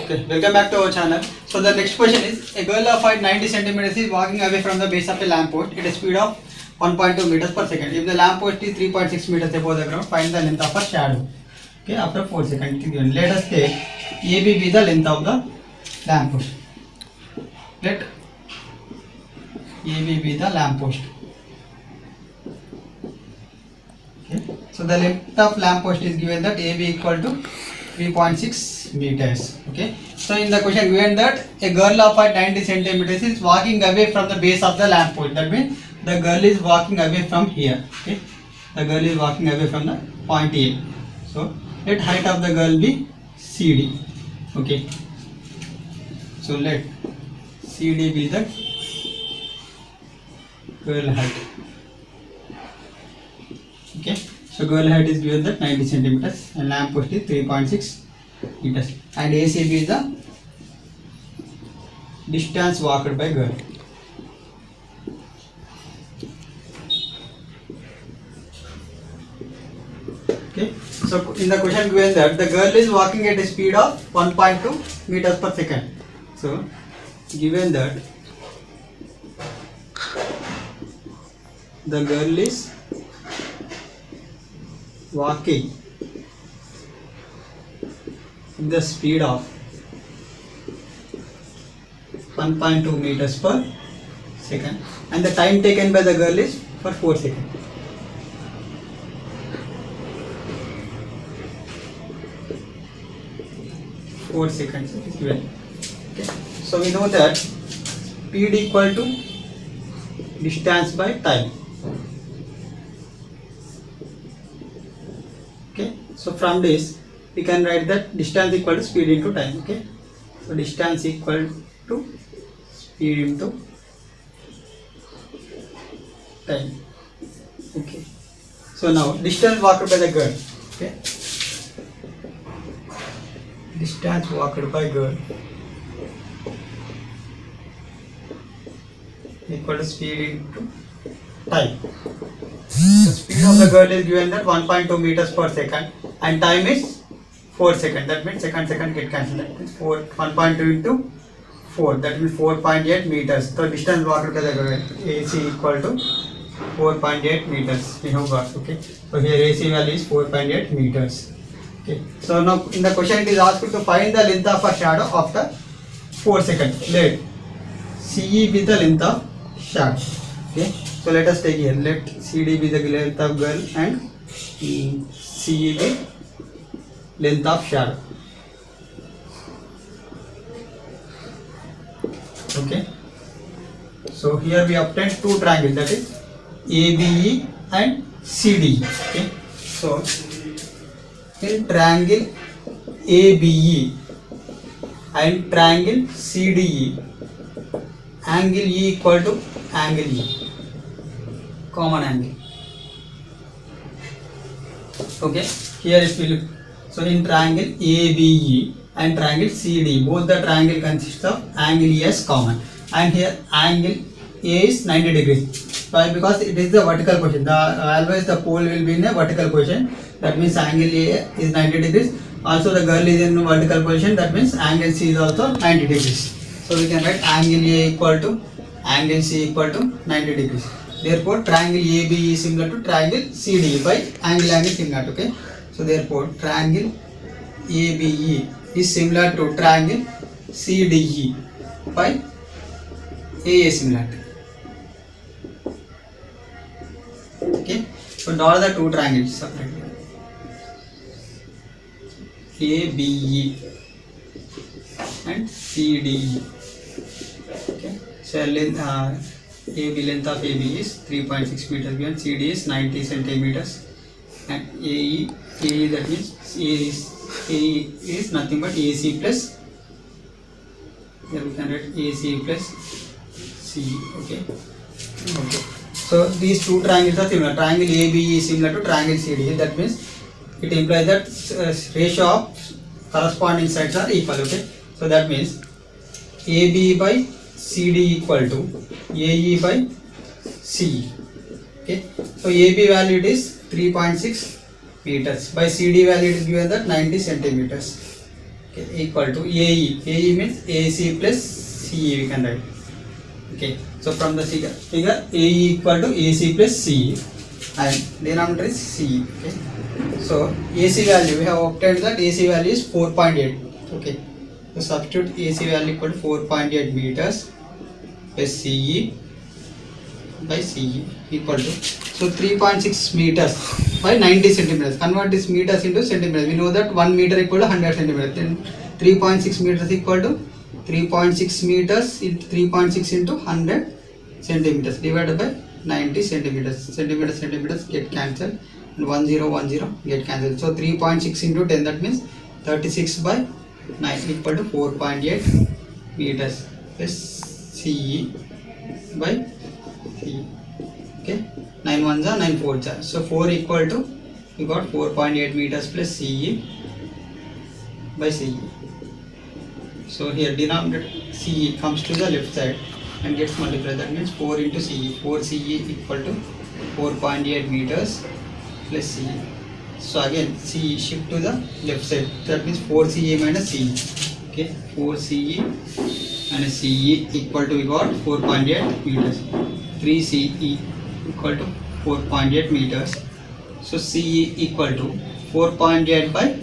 Okay, welcome back to our channel. So the next question is, a girl of height 90 centimeters is walking away from the base of a lamp post at a speed of 1.2 meters per second. If the lamp post is 3.6 meters above the ground, find the length of her shadow. Okay, after 4 seconds. Let us take AB be the length of the lamp post. Let AB be the lamp post. Okay, so the length of lamp post is given that AB equal to 3.6 meters. Okay, so in the question given that a girl of height 90 centimeters is walking away from the base of the lamp post. That means the girl is walking away from here. Okay, the girl is walking away from the point A. So let height of the girl be CD. Okay, so let CD be the girl height. Okay, so girl height is given that 90 centimeters and lamp post is 3.6 meters, and ACB is the distance walked by girl. Okay, so in the question given that the girl is walking at a speed of 1.2 meters per second. So given that the girl is walking with the speed of 1.2 meters per second and the time taken by the girl is for 4 seconds. It is given. Okay. So we know that speed equal to distance by time. Okay, so from this we can write that distance equal to speed into time. Okay, so distance equal to speed into time. Okay, so now distance walked by the girl. Okay, distance walked by girl equal to speed into time. The speed of the girl is given that 1.2 meters per second and time is 4 seconds. That means second get cancelled. That means 1.2 into 4. That means 4.8 meters. So distance walked by the girl AC equal to 4.8 meters. We have got. Okay. So here AC value is 4.8 meters. Okay. So now in the question it is asked to find the length of a shadow after 4 seconds. Let CE be the length of shadow. Okay. So let us take here. Let CD be the length of girl and CE be length of shadow. Okay. So here we obtained two triangles, that is ABE and CDE. Okay. So in triangle ABE and triangle CDE, angle E equal to angle E, common angle. Okay, here if we look, so in triangle ABE and triangle CD, both the triangle consists of angle E as common, and here angle A is 90 degrees. Why? Because it is the vertical position. Always the pole will be in a vertical position. That means angle A is 90 degrees. Also the girl is in vertical position. That means angle C is also 90 degrees. So we can write angle A equal to angle C equal to 90 degrees. Therefore triangle ABE is similar to triangle CDE by angle similar. Okay. So therefore triangle ABE is similar to triangle CDE by AA similarity. Okay. So draw the two triangles separately. ABE and CDE. Okay. So AB length of AB is 3.6 meters and CD is 90 centimeters, and AE that means AE is nothing but AC plus, here we can write AC plus CE. Okay. Okay. So these two triangles are similar. Triangle ABE is similar to triangle CDE. That means it implies that ratio of corresponding sides are equal. Okay. So that means AB by CD equal to AE by CE. Okay. So AB value is 3.6 meters. By CD value it is given that 90 centimeters. okay, equal to AE. AE means AC plus CE we can write. Okay, so from the figure AE equal to AC plus CE and denominator is CE. Okay, so AC value we have obtained that AC value is 4.8. Okay, so substitute AC value equal to 4.8 meters plus CE by CE equal to, so 3.6 meters by 90 centimeters. Convert this meters into centimeters. We know that 1 meter equal to 100 centimeters. Then 3.6 meters equal to 3.6 meters into 3.6 into 100 centimeters divided by 90 centimeters. Centimeters get cancelled and 1010 get cancelled. So 3.6 into 10, that means 36 by 9 equal to 4.8 meters plus CE by CE. Okay, 9 ones are 9 fours are. So 4 equal to, we got 4.8 meters plus CE by CE. So here denominator CE comes to the left side and gets multiplied. That means 4 into CE. 4 CE equal to 4.8 meters plus CE. So again CE shift to the left side. That means 4 CE minus CE. Okay, 4 CE minus CE equal to, we got 4.8 meters. 3 CE equal to 4.8 meters. So CE equal to 4.8 by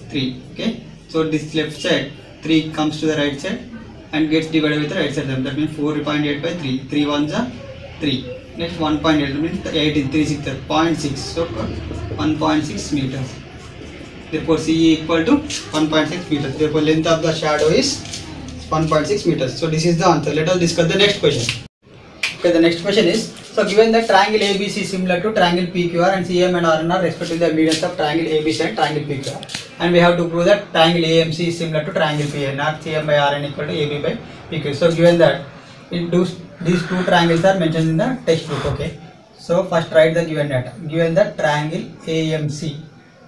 3. Okay, so this left side 3 comes to the right side and gets divided with the right side. That means 4.8 by 3. 3 ones are 3. Next 1.8, that means 18, 3 6 0.6. So 1.6 meters. Therefore CE equal to 1.6 meters. Therefore length of the shadow is 1.6 meters. So this is the answer. Let us discuss the next question. Okay, the next question is, so given that triangle ABC is similar to triangle PQR and CM and RN are respectively the medians of triangle ABC and triangle PQR, and we have to prove that triangle AMC is similar to triangle PNR, CM by RN equal to AB by PQ. So given that these two triangles are mentioned in the textbook. Okay, so first write the given data. Given that triangle AMC,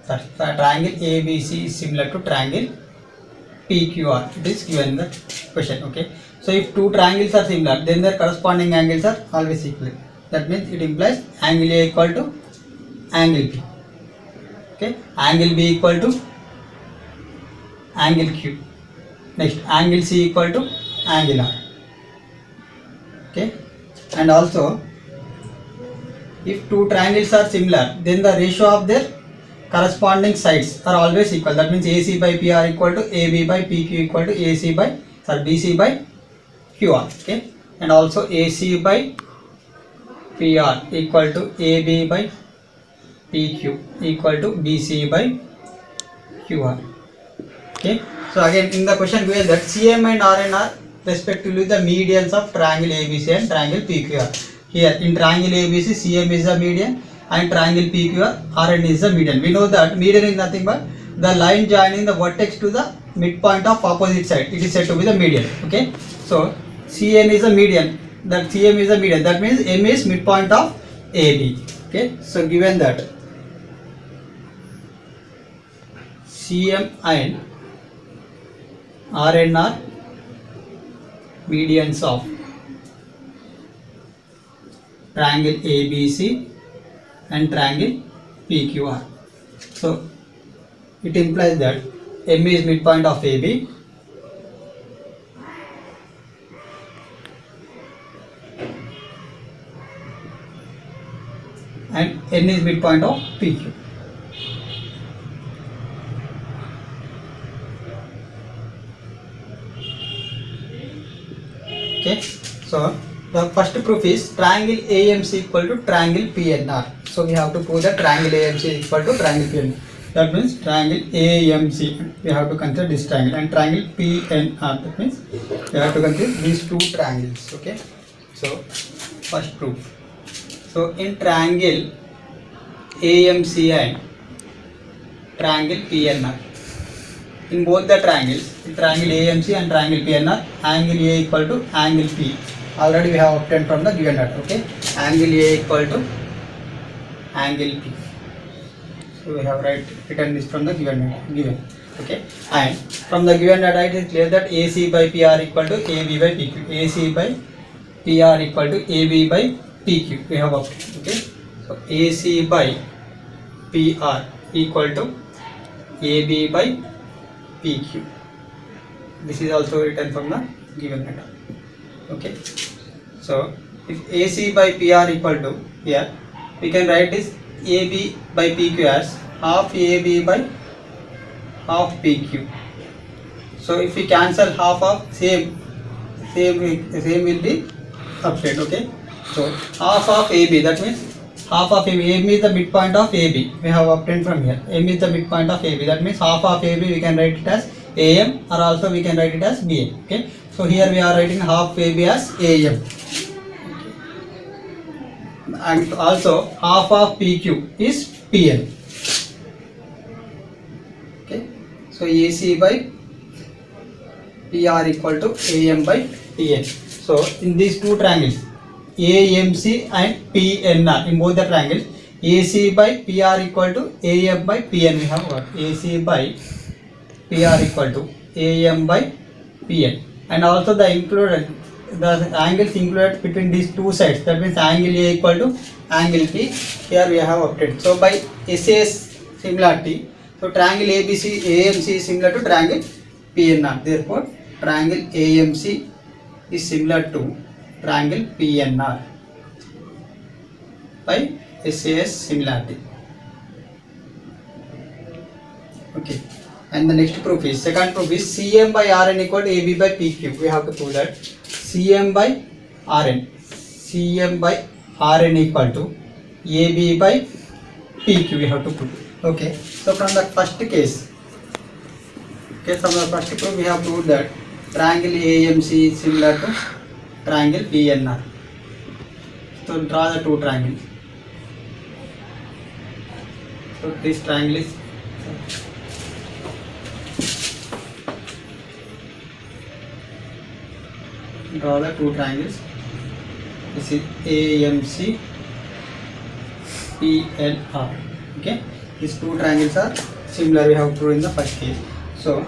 triangle ABC is similar to triangle PQR. It is given in the question. Okay, so if two triangles are similar, then their corresponding angles are always equal. That means it implies angle A equal to angle P. Okay, angle B equal to angle Q. Next, angle C equal to angle R. Okay, and also if two triangles are similar, then the ratio of their corresponding sides are always equal. That means AC by PR equal to AB by PQ equal to BC by QR. Okay, and also AC by PR equal to AB by PQ equal to BC by QR. Okay, so again in the question given that CM and RN are respectively the medians of triangle ABC and triangle PQR. Here in triangle ABC, CM is the median and triangle PQR, RN is the median. We know that median is nothing but the line joining the vertex to the midpoint of opposite side. It is said to be the median. Okay, so CN is the median, that CM is the median, that means M is midpoint of AB. Okay, so given that CM and RN are medians of triangle ABC and triangle PQR. So it implies that M is midpoint of AB and N is midpoint of PQ. Okay, so the first proof is triangle AMC equal to triangle PNR. So we have to prove that triangle AMC equal to triangle PNR. That means triangle AMC, we have to consider this triangle, and triangle PNR, that means we have to consider these two triangles. Okay, so first proof. So in triangle AMC and triangle PNR, in both the triangles, triangle AMC and triangle PNR, angle A equal to angle P. Already we have obtained from the given data. Okay, angle A equal to angle P. So we have written this from the given data. Okay, and from the given data it is clear that AC by PR equal to AB by PQ. AC by PR equal to AB by PQ. We have obtained. Okay, so AC by PR equal to AB by PQ. This is also written from the given data. Okay. So if AC by PR equal to, here we can write this AB by PQ as half AB by half PQ. So if we cancel half of same will be obtained. Okay. So half of AB, that means half of AB. AB is the midpoint of AB. We have obtained from here. AM is the midpoint of AB. That means half of AB we can write it as AM, or also we can write it as BM. Okay. So here we are writing half AB as AM. And also half of PQ is PN. Okay. So AC by PR equal to AM by PN. So in these two triangles, AMC and PNR, in both the triangles, AC by PR equal to AM by PN, we have got AC by PR equal to AM by PN. And also the angles included between these two sides, that means angle A equal to angle B, here we have obtained. So by SAS similarity, so triangle ABC AMC is similar to triangle PNR. Therefore triangle AMC is similar to triangle PNR by SAS similarity. Okay. And the next proof is, second proof is CM by RN equal to AB by PQ. We have to prove that CM by RN equal to AB by PQ, we have to put. Okay. So from the first case, from the first proof we have proved that triangle AMC is similar to triangle PNR. So draw the two triangles. So this triangle is draw the two triangles. This is AMC PNR. Okay, these two triangles are similar, we have proved in the first case. So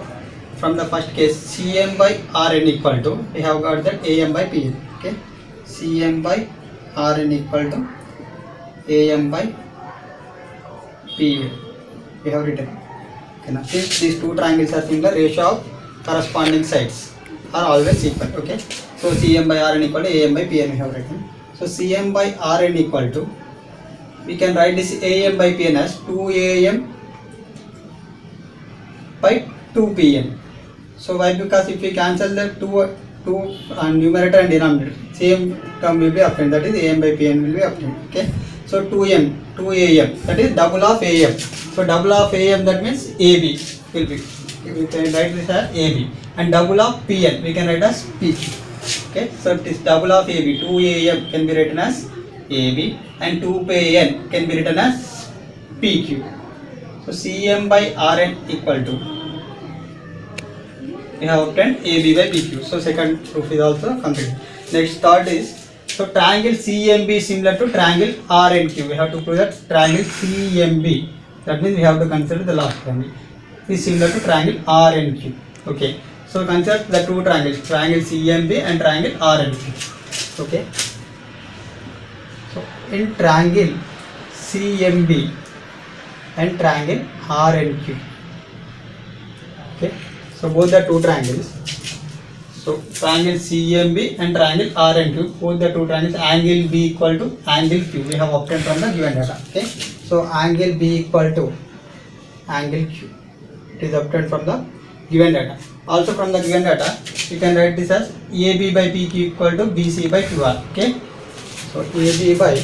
from the first case, CM by RN equal to, we have got that AM by PN. Okay, CM by RN equal to AM by PN, we have written. Okay, now since these two triangles are similar, ratio of corresponding sides are always equal. Okay, so CM by RN equal to AM by PN, we have written. So CM by RN equal to, we can write this AM by PN as 2AM by 2PN. So why? Because if we cancel the two numerator and denominator, same term will be obtained, that is AM by PN will be obtained. Okay, so 2AM, that is double of AM. So double of AM, that means AB will be, we can write this as AB, and double of PN we can write as PQ. Okay, so this double of AB, 2AM can be written as AB, and 2PN can be written as PQ. So CM by RN equal to, we have obtained AB by PQ. So second proof is also completed. Next, third is, so triangle CMB is similar to triangle RNQ. We have to prove that triangle CMB, that means we have to consider the last triangle, is similar to triangle RNQ. Okay, so consider the two triangles, triangle CMB and triangle RNQ. Okay, so in triangle CMB and triangle RNQ. Okay, so both the two triangles, so triangle CMB and triangle RNQ, both the two triangles, angle B equal to angle Q, we have obtained from the given data. Okay, so angle B equal to angle Q, it is obtained from the given data. Also from the given data, you can write this as AB by PQ equal to BC by QR. Okay, so AB by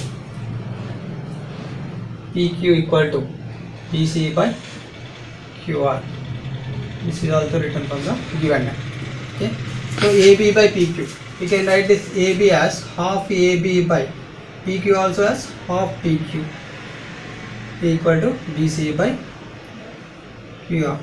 PQ equal to BC by QR. This is also written from the given data. Okay, so AB by PQ, we can write this AB as half AB by PQ, also as half PQ, equal to BC by QR.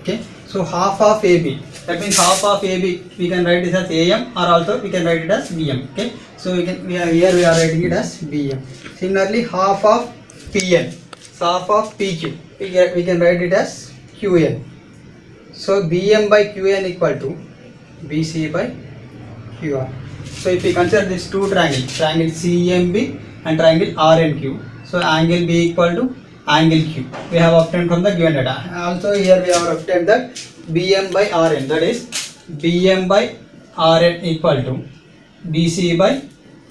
Okay, so half of AB, that means half of AB we can write this as AM, or also we can write it as BM. Okay, so we are writing it as BM. Similarly, half of PN, so half of PQ, we can write it as QN. So BM by QN equal to BC by QR. So if we consider these two triangles, triangle CMB and triangle RNQ, so angle B equal to angle Q, we have obtained from the given data. Also here we have obtained that BM by RN, that is Bm by Rn equal to Bc by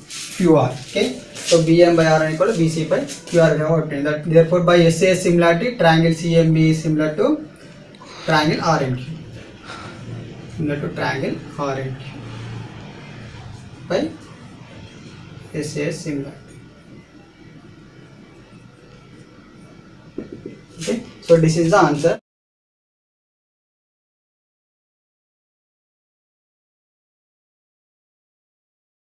QR. Okay, so Bm by Rn equal to Bc by QR. We have obtained that. Therefore, by SAS similarity, triangle CMB is similar to triangle RNQ. Similar to triangle RNQ by SAS similarity. Okay, so this is the answer.